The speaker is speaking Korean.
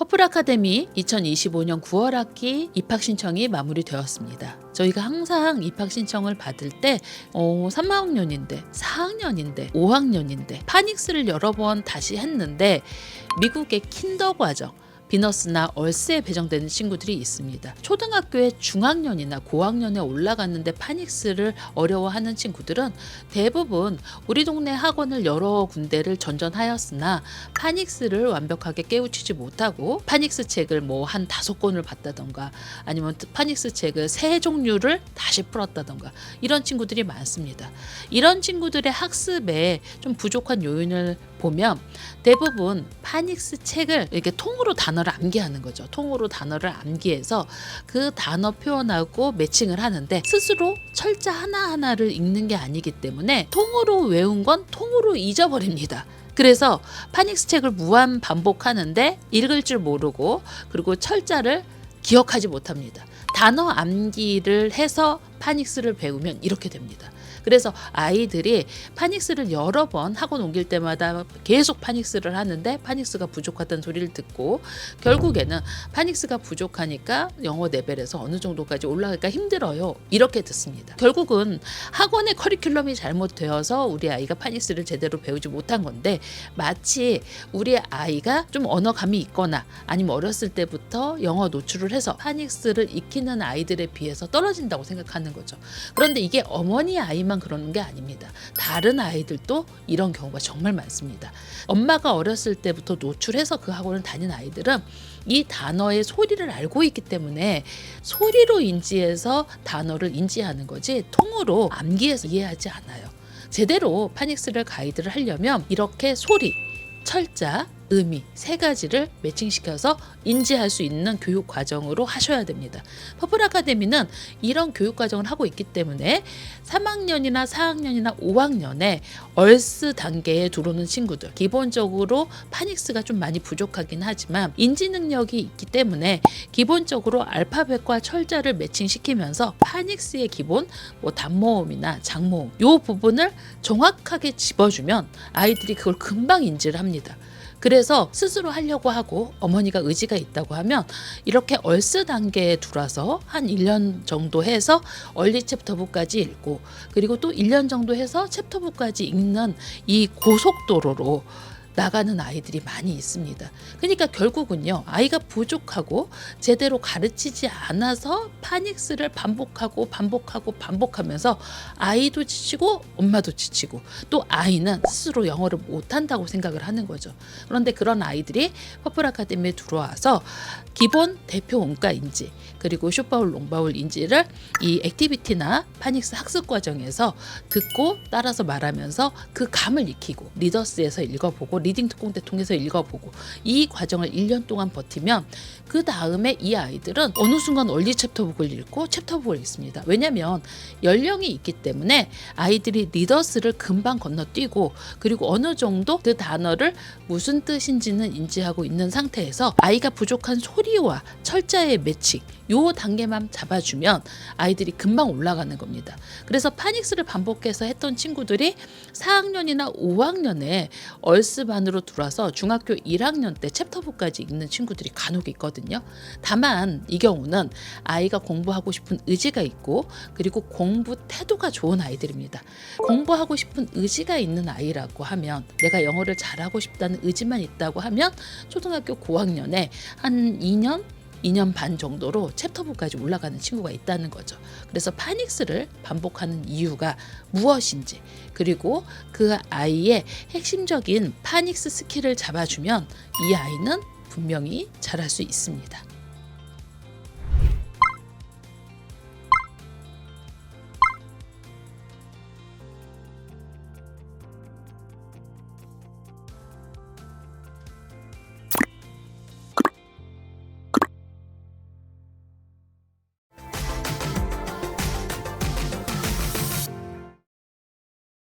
퍼플 아카데미 2025년 9월 학기 입학 신청이 마무리되었습니다. 저희가 항상 입학 신청을 받을 때 3학년인데 4학년인데 5학년인데 파닉스를 여러 번 다시 했는데 미국의 킨더 과정 비너스나 얼스에 배정되는 친구들이 있습니다. 초등학교에 중학년이나 고학년에 올라갔는데 파닉스를 어려워하는 친구들은 대부분 우리 동네 학원을 여러 군데를 전전하였으나 파닉스를 완벽하게 깨우치지 못하고 파닉스 책을 한 5권을 봤다던가 아니면 파닉스 책을 3종류를 다시 풀었다던가 이런 친구들이 많습니다. 이런 친구들의 학습에 좀 부족한 요인을 보면 대부분 파닉스 책을 이렇게 통으로 단어를 암기하는 거죠. 통으로 단어를 암기해서 그 단어 표현하고 매칭을 하는데 스스로 철자 하나하나를 읽는 게 아니기 때문에 통으로 외운 건 통으로 잊어버립니다. 그래서 파닉스 책을 무한 반복하는데 읽을 줄 모르고 그리고 철자를 기억하지 못합니다. 단어 암기를 해서 파닉스를 배우면 이렇게 됩니다. 그래서 아이들이 파닉스를 여러 번 학원 옮길 때마다 계속 파닉스를 하는데 파닉스가 부족하다는 소리를 듣고 결국에는 파닉스가 부족하니까 영어 레벨에서 어느 정도까지 올라가기가 힘들어요. 이렇게 듣습니다. 결국은 학원의 커리큘럼이 잘못되어서 우리 아이가 파닉스를 제대로 배우지 못한 건데 마치 우리 아이가 좀 언어감이 있거나 아니면 어렸을 때부터 영어 노출을 해서 파닉스를 익히는 아이들에 비해서 떨어진다고 생각하는 거죠. 그런데 이게 어머니 아이만 그러는 게 아닙니다. 다른 아이들도 이런 경우가 정말 많습니다. 엄마가 어렸을 때부터 노출해서 그 학원을 다닌 아이들은 이 단어의 소리를 알고 있기 때문에 소리로 인지해서 단어를 인지하는 거지 통으로 암기해서 이해하지 않아요. 제대로 파닉스를 가이드를 하려면 이렇게 소리, 철자, 의미 3가지를 매칭시켜서 인지할 수 있는 교육 과정으로 하셔야 됩니다. 퍼플 아카데미는 이런 교육 과정을 하고 있기 때문에 3학년이나 4학년이나 5학년에 얼스 단계에 들어오는 친구들 기본적으로 파닉스가 좀 많이 부족하긴 하지만 인지 능력이 있기 때문에 기본적으로 알파벳과 철자를 매칭시키면서 파닉스의 기본 단모음이나 장모음 이 부분을 정확하게 집어주면 아이들이 그걸 금방 인지를 합니다. 그래서 스스로 하려고 하고 어머니가 의지가 있다고 하면 이렇게 얼스 단계에 들어와서 한 1년 정도 해서 얼리 챕터부까지 읽고 그리고 또 1년 정도 해서 챕터부까지 읽는 이 고속도로로 나가는 아이들이 많이 있습니다. 그러니까 결국은요 아이가 부족하고 제대로 가르치지 않아서 파닉스를 반복하면서 아이도 지치고 엄마도 지치고 또 아이는 스스로 영어를 못한다고 생각을 하는 거죠. 그런데 그런 아이들이 퍼플 아카데미에 들어와서 기본 대표 원가 인지 그리고 숏바울 롱바울 인지를 이 액티비티나 파닉스 학습 과정에서 듣고 따라서 말하면서 그 감을 익히고 리더스에서 읽어보고 리딩 특공대 통해서 읽어보고 이 과정을 1년 동안 버티면 그 다음에 이 아이들은 어느 순간 얼리 챕터북을 읽고 챕터북을 읽습니다. 왜냐하면 연령이 있기 때문에 아이들이 리더스를 금방 건너뛰고 그리고 어느 정도 그 단어를 무슨 뜻인지는 인지하고 있는 상태에서 아이가 부족한 소리와 철자의 매칭 요 단계만 잡아주면 아이들이 금방 올라가는 겁니다. 그래서 파닉스를 반복해서 했던 친구들이 4학년이나 5학년에 얼스반으로 들어와서 중학교 1학년 때 챕터북까지 읽는 친구들이 간혹 있거든요. 다만 이 경우는 아이가 공부하고 싶은 의지가 있고 그리고 공부 태도가 좋은 아이들입니다. 공부하고 싶은 의지가 있는 아이라고 하면 내가 영어를 잘하고 싶다는 의지만 있다고 하면 초등학교 고학년에 한 2년 반 정도로 챕터부까지 올라가는 친구가 있다는 거죠. 그래서 파닉스를 반복하는 이유가 무엇인지 그리고 그 아이의 핵심적인 파닉스 스킬을 잡아주면 이 아이는 분명히 잘할 수 있습니다.